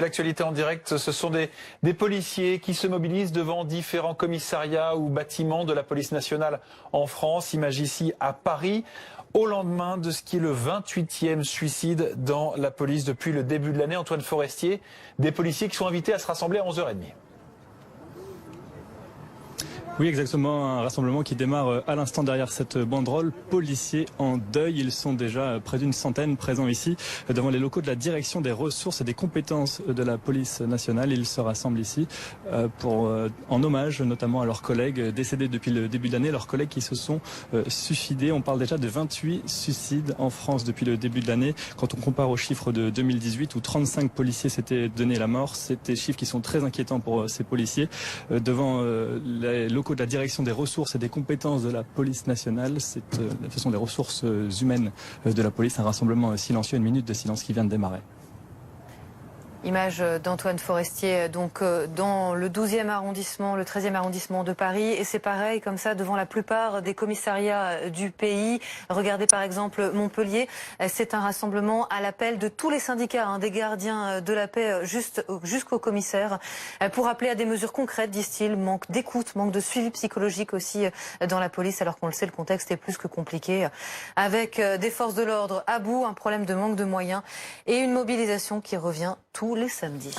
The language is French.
L'actualité en direct, ce sont des policiers qui se mobilisent devant différents commissariats ou bâtiments de la police nationale en France. Image ici à Paris, au lendemain de ce qui est le 28e suicide dans la police depuis le début de l'année. Antoine Forestier, des policiers qui sont invités à se rassembler à 11h30. Oui, exactement, un rassemblement qui démarre à l'instant derrière cette banderole. Policiers en deuil, ils sont déjà près d'une centaine présents ici devant les locaux de la direction des ressources et des compétences de la police nationale. Ils se rassemblent ici en hommage notamment à leurs collègues décédés depuis le début de l'année, leurs collègues qui se sont suicidés. On parle déjà de 28 suicides en France depuis le début de l'année. Quand on compare aux chiffres de 2018 où 35 policiers s'étaient donné la mort, c'est des chiffres qui sont très inquiétants pour ces policiers. Devant les locaux de la direction des ressources et des compétences de la police nationale. Ce sont des ressources humaines de la police. Un rassemblement silencieux, une minute de silence qui vient de démarrer. Image d'Antoine Forestier, donc dans le 12e arrondissement, le 13e arrondissement de Paris. Et c'est pareil, comme ça, devant la plupart des commissariats du pays. Regardez par exemple Montpellier. C'est un rassemblement à l'appel de tous les syndicats, des gardiens de la paix jusqu'aux commissaires, pour appeler à des mesures concrètes, disent-ils. Manque d'écoute, manque de suivi psychologique aussi dans la police, alors qu'on le sait, le contexte est plus que compliqué. Avec des forces de l'ordre à bout, un problème de manque de moyens et une mobilisation qui revient tous les samedis.